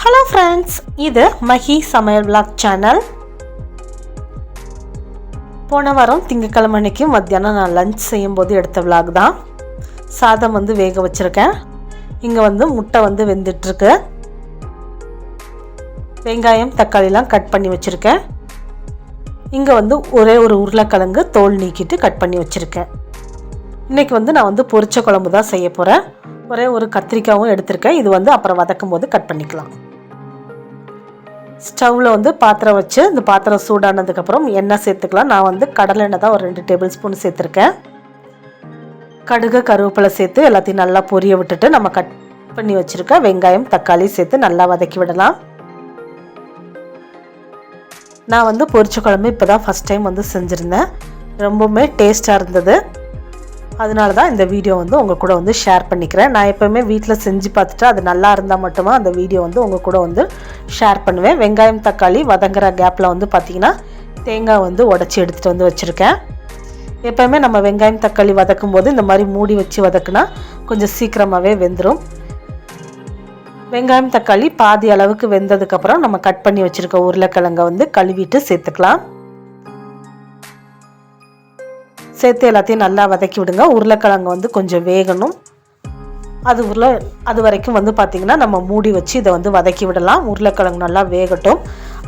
Hello friends, இது மஹி சமையல் vlog channel. போன வாரம் திங்கக்கிழமை அன்னைக்கு மத்தியானம் நான் லஞ்ச் செய்யும்போது எடுத்த விளாக் தான். சாதம் வேக வச்சுருக்கேன். இங்கே முட்டை வெந்துட்டுருக்கு. வெங்காயம் தக்காளிலாம் கட் பண்ணி வச்சுருக்கேன். இங்கே ஒரே ஒரு உருளைக்கிழங்கு தோல் நீக்கிட்டு கட் பண்ணி வச்சுருக்கேன். இன்றைக்கி நான் பொரிச்ச குழம்பு தான் செய்ய போகிறேன். ஒரே ஒரு கத்திரிக்காயும் எடுத்திருக்கேன். இது அப்புறம் வதக்கும் போது கட் பண்ணிக்கலாம். ஸ்டவ்வில் பாத்திரம் வச்சு இந்த பாத்திரம் சூடானதுக்கப்புறம் எண்ணெய் சேர்த்துக்கலாம். நான் கடலை எண்ணெய் தான் ஒரு 2 டேபிள் ஸ்பூன் சேர்த்துருக்கேன். கடுகு கருவேப்பிலை சேர்த்து எல்லாத்தையும் நல்லா பொரிய விட்டுட்டு நம்ம கட் பண்ணி வச்சுருக்க வெங்காயம் தக்காளி சேர்த்து நல்லா வதக்கி விடலாம். நான் பொரிச்ச குழம்பு இப்போ தான் ஃபஸ்ட் டைம் செஞ்சுருந்தேன். ரொம்பவுமே டேஸ்ட்டாக இருந்தது. அதனால தான் இந்த வீடியோ உங்கள் கூட ஷேர் பண்ணிக்கிறேன். நான் எப்போவுமே வீட்டில் செஞ்சு பார்த்துட்டு அது நல்லா இருந்தால் மட்டுமா அந்த வீடியோ உங்கள் கூட ஷேர் பண்ணுவேன். வெங்காயம் தக்காளி வதங்குற கேப்பில் பார்த்திங்கன்னா தேங்காய் உடச்சி எடுத்துகிட்டு வச்சுருக்கேன். எப்போவுமே நம்ம வெங்காயம் தக்காளி வதக்கும் போது இந்த மாதிரி மூடி வச்சு வதக்குனா கொஞ்சம் சீக்கிரமாகவே வெந்துடும். வெங்காயம் தக்காளி பாதி அளவுக்கு வெந்ததுக்கப்புறம் நம்ம கட் பண்ணி வச்சுருக்க உருளைக்கிழங்கை கழுவிட்டு சேர்த்துக்கலாம். சேர்த்து எல்லாத்தையும் நல்லா வதக்கி விடுங்க. உருளைக்கிழங்கு கொஞ்சம் வேகணும். அது வரைக்கும் பார்த்திங்கன்னா நம்ம மூடி வச்சு இதை வதக்கி விடலாம். உருளைக்கிழங்கு நல்லா வேகட்டும்.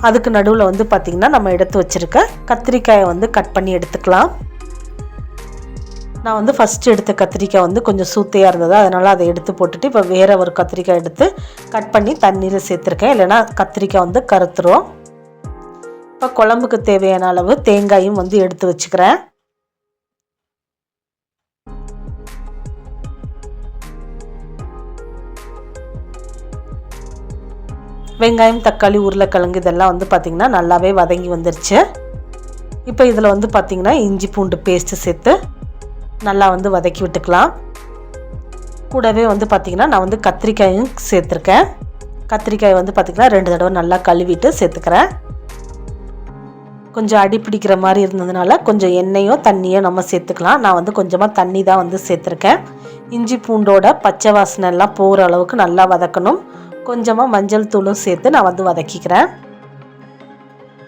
அதுக்கு நடுவில் பார்த்திங்கன்னா நம்ம எடுத்து வச்சுருக்க கத்திரிக்காயை கட் பண்ணி எடுத்துக்கலாம். நான் ஃபஸ்ட்டு எடுத்த கத்திரிக்காய் கொஞ்சம் சூத்தையாக இருந்தது. அதனால் அதை எடுத்து போட்டுட்டு இப்போ வேறு ஒரு கத்திரிக்காய் எடுத்து கட் பண்ணி தண்ணியில் சேர்த்துருக்கேன். இல்லைனா கத்திரிக்காய் கருத்துரும். இப்போ குழம்புக்கு தேவையான அளவு தேங்காயும் எடுத்து வச்சுக்கிறேன். வெங்காயம் தக்காளி உருளைக்கிழங்கு இதெல்லாம் பார்த்திங்கன்னா நல்லாவே வதங்கி வந்துருச்சு. இப்போ இதில் பார்த்திங்கன்னா இஞ்சி பூண்டு பேஸ்ட்டு சேர்த்து நல்லா வதக்கி விட்டுக்கலாம். கூடவே பார்த்திங்கன்னா நான் கத்திரிக்காயும் சேர்த்துருக்கேன். கத்திரிக்காய் பார்த்திங்கன்னா 2 தடவை நல்லா கழுவிட்டு சேர்த்துக்கிறேன். கொஞ்சம் அடி பிடிக்கிற மாதிரி இருந்ததுனால கொஞ்சம் எண்ணெயோ தண்ணியோ நம்ம சேர்த்துக்கலாம். நான் கொஞ்சமாக தண்ணி தான் சேர்த்துருக்கேன். இஞ்சி பூண்டோட பச்சை வாசனை எல்லாம் போகிற அளவுக்கு நல்லா வதக்கணும். கொஞ்சமாக மஞ்சள் தூளும் சேர்த்து நான் வதக்கிக்கிறேன்.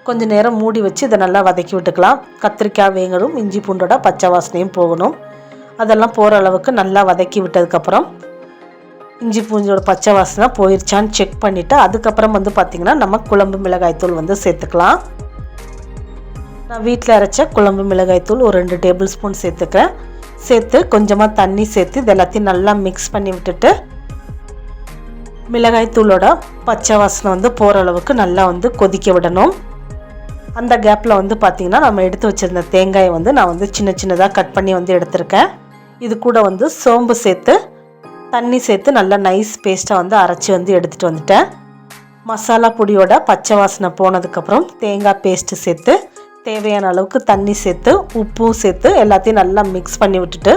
கொஞ்சம் நேரம் மூடி வச்சு இதை நல்லா வதக்கி விட்டுக்கலாம். கத்திரிக்காய் வேகணும், இஞ்சி பூண்டோட பச்சை வாசனையும் போகணும். அதெல்லாம் போகிற அளவுக்கு நல்லா வதக்கி விட்டதுக்கப்புறம் இஞ்சி பூண்டோட பச்சை வாசனை போயிடுச்சான்னு செக் பண்ணிவிட்டு அதுக்கப்புறம் பார்த்திங்கன்னா நம்ம குழம்பு மிளகாய்த்தூள் சேர்த்துக்கலாம். நான் வீட்டில் அரைச்ச குழம்பு மிளகாய்த்தூள் ஒரு 2 டேபிள் ஸ்பூன் சேர்த்துக்கிறேன். சேர்த்து கொஞ்சமாக தண்ணி சேர்த்து இது எல்லாத்தையும் நல்லா மிக்ஸ் பண்ணி விட்டுட்டு மிளகாய்த்தூளோட பச்சை வாசனை போகிற அளவுக்கு நல்லா கொதிக்க விடணும். அந்த கேப்பில் பார்த்திங்கன்னா நம்ம எடுத்து வச்சுருந்த தேங்காயை நான் சின்ன சின்னதாக கட் பண்ணி எடுத்திருக்கேன். இது கூட சோம்பு சேர்த்து தண்ணி சேர்த்து நல்லா நைஸ் பேஸ்ட்டாக அரைச்சி எடுத்துகிட்டு வந்துட்டேன். மசாலா பொடியோட பச்சை வாசனை போனதுக்கப்புறம் தேங்காய் பேஸ்ட்டு சேர்த்து தேவையான அளவுக்கு தண்ணி சேர்த்து உப்பும் சேர்த்து எல்லாத்தையும் நல்லா மிக்ஸ் பண்ணி விட்டுட்டு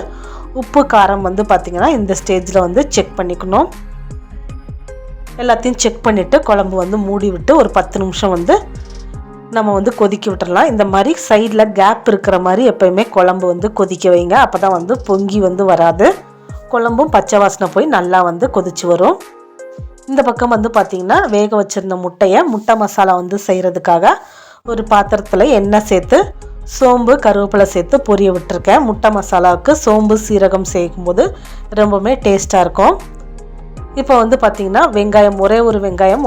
உப்பு காரம் பார்த்திங்கன்னா இந்த ஸ்டேஜில் செக் பண்ணிக்கணும். எல்லாத்தையும் செக் பண்ணிவிட்டு குழம்பு மூடி விட்டு ஒரு 10 நிமிஷம் நம்ம கொதிக்க விட்டுடலாம். இந்த மாதிரி சைடில் கேப் இருக்கிற மாதிரி எப்போயுமே குழம்பு கொதிக்க வைங்க. அப்போ தான் பொங்கி வராது. குழம்பும் பச்சை வாசனை போய் நல்லா கொதிச்சு வரும். இந்த பக்கம் பார்த்திங்கன்னா வேக வச்சுருந்த முட்டை மசாலா செய்கிறதுக்காக ஒரு பாத்திரத்தில் எண்ணெய் சேர்த்து சோம்பு கருவேப்பிலை சேர்த்து பொரிய விட்டுருக்கேன். முட்டை மசாலாவுக்கு சோம்பு சீரகம் சேர்க்கும்போது ரொம்பவுமே டேஸ்ட்டாக இருக்கும். இப்போ பார்த்திங்கன்னா வெங்காயம்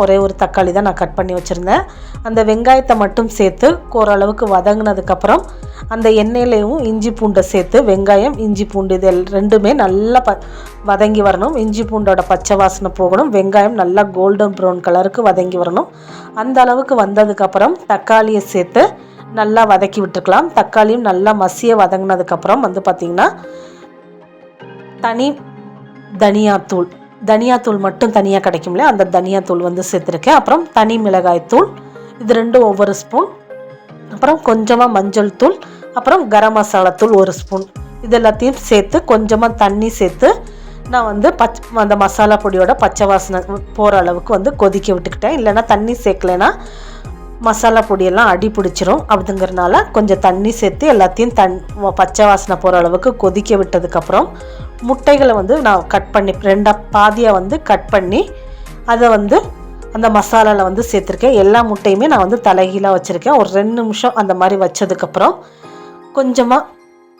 ஒரே ஒரு தக்காளி தான் நான் கட் பண்ணி வச்சுருந்தேன். அந்த வெங்காயத்தை மட்டும் சேர்த்து ஓரளவுக்கு வதங்கினதுக்கப்புறம் அந்த எண்ணெயிலையும் இஞ்சி பூண்டை சேர்த்து வெங்காயம் இஞ்சி பூண்டு இது ரெண்டுமே நல்லா வதங்கி வரணும். இஞ்சி பூண்டோட பச்சை வாசனை போகணும். வெங்காயம் நல்லா கோல்டன் ப்ரௌன் கலருக்கு வதங்கி வரணும். அந்த அளவுக்கு வந்ததுக்கப்புறம் தக்காளியை சேர்த்து நல்லா வதக்கி விட்டுருக்கலாம். தக்காளியும் நல்லா மசிய வதங்கினதுக்கப்புறம் பார்த்திங்கன்னா தனி தனியாத்தூள் மட்டும் தனியாக கிடைக்கும்ல, அந்த தனியாத்தூள் சேர்த்துருக்கேன். அப்புறம் தனி மிளகாய்த்தூள் இது 2 ஒவ்வொரு ஸ்பூன். அப்புறம் கொஞ்சமாக மஞ்சள் தூள், அப்புறம் கரம் மசாலா தூள் 1 ஸ்பூன். இது எல்லாத்தையும் சேர்த்து கொஞ்சமாக தண்ணி சேர்த்து நான் அந்த மசாலா பொடியோட பச்சை வாசனை போகிற அளவுக்கு கொதிக்க விட்டுக்கிட்டேன். இல்லைனா தண்ணி சேர்க்கலைன்னா மசாலா பொடியெல்லாம் அடி பிடிச்சிரும். அப்படிங்கிறனால கொஞ்சம் தண்ணி சேர்த்து எல்லாத்தையும் பச்சை வாசனை போகிற அளவுக்கு கொதிக்க விட்டதுக்கப்புறம் முட்டைகளை நான் கட் பண்ணி 2 பாதியாக கட் பண்ணி அதை அந்த மசாலாவில் வந்து சேர்த்துருக்கேன். எல்லா முட்டையுமே நான் வந்து தலைகீழாக வச்சுருக்கேன். ஒரு 2 நிமிஷம் அந்த மாதிரி வச்சதுக்கப்புறம் கொஞ்சமாக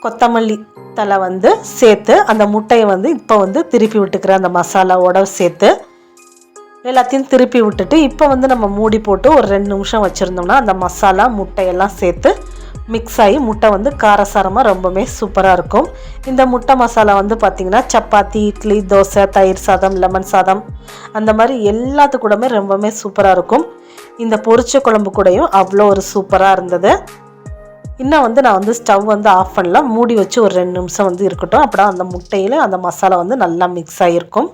கொத்தமல்லி தலை வந்து சேர்த்து அந்த முட்டையை வந்து இப்போ வந்து திருப்பி விட்டுக்கிறேன். அந்த மசாலாவோட சேர்த்து எல்லாத்தையும் திருப்பி விட்டுட்டு இப்போ வந்து நம்ம மூடி போட்டு ஒரு 2 நிமிஷம் வச்சுருந்தோம்னா அந்த மசாலா முட்டையெல்லாம் சேர்த்து மிக்ஸ் ஆகி முட்டை வந்து காரசாரமாக ரொம்பவே சூப்பராக இருக்கும். இந்த முட்டை மசாலா வந்து பார்த்திங்கன்னா சப்பாத்தி, இட்லி, தோசை, தயிர் சாதம், லெமன் சாதம் அந்த மாதிரி எல்லாத்து கூடமே ரொம்பவே சூப்பராக இருக்கும். இந்த பொரிச்ச குழம்பு கூடயும் அவ்வளோ ஒரு சூப்பராக இருந்தது. இன்னும் வந்து நான் வந்து ஸ்டவ் வந்து ஆஃப் பண்ணலாம், மூடி வச்சு ஒரு 2 நிமிஷம் வந்து இருக்கட்டும். அப்போ அந்த முட்டையில் அந்த மசாலா வந்து நல்லா மிக்ஸ் ஆகிருக்கும்.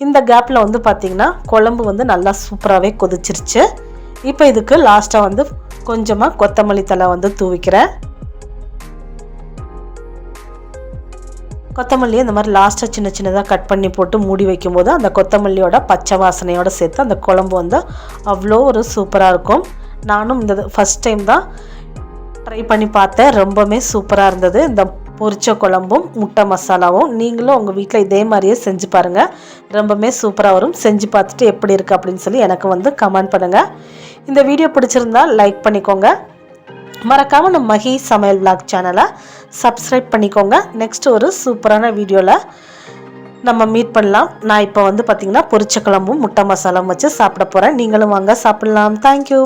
இந்த கேப்பில் வந்து பார்த்திங்கன்னா குழம்பு வந்து நல்லா சூப்பராகவே கொதிச்சிருச்சு. இப்போ இதுக்கு லாஸ்ட்டாக வந்து கொஞ்சமாக கொத்தமல்லி தலை வந்து தூவிக்கிறேன். கொத்தமல்லியை இந்த மாதிரி லாஸ்ட்டாக சின்ன சின்னதாக கட் பண்ணி போட்டு மூடி வைக்கும்போது அந்த கொத்தமல்லியோட பச்சை வாசனையோடு சேர்த்து அந்த குழம்பு வந்து அவ்வளோ ஒரு சூப்பராக இருக்கும். நானும் இந்த ஃபஸ்ட் டைம் தான் ட்ரை பண்ணி பார்த்தேன். ரொம்பவே சூப்பராக இருந்தது இந்த பொரிச்ச குழம்பும் முட்டை மசாலாவும். நீங்களும் உங்கள் வீட்டில் இதே மாதிரியே செஞ்சு பாருங்கள், ரொம்பவே சூப்பராக வரும். செஞ்சு பார்த்துட்டு எப்படி இருக்குது அப்படின்னு சொல்லி எனக்கு வந்து கமெண்ட் பண்ணுங்கள். இந்த வீடியோ பிடிச்சிருந்தால் லைக் பண்ணிக்கோங்க. மறக்காமல் நம்ம மஹி சமையல் விளாக் சேனலை சப்ஸ்கிரைப் பண்ணிக்கோங்க. நெக்ஸ்ட் ஒரு சூப்பரான வீடியோவில் நம்ம மீட் பண்ணலாம். நான் இப்போ வந்து பார்த்திங்கன்னா பொரிச்ச குழம்பும் முட்டை மசாலாவும் வச்சு சாப்பிட போகிறேன். நீங்களும் வாங்க சாப்பிட்லாம். தேங்க்யூ.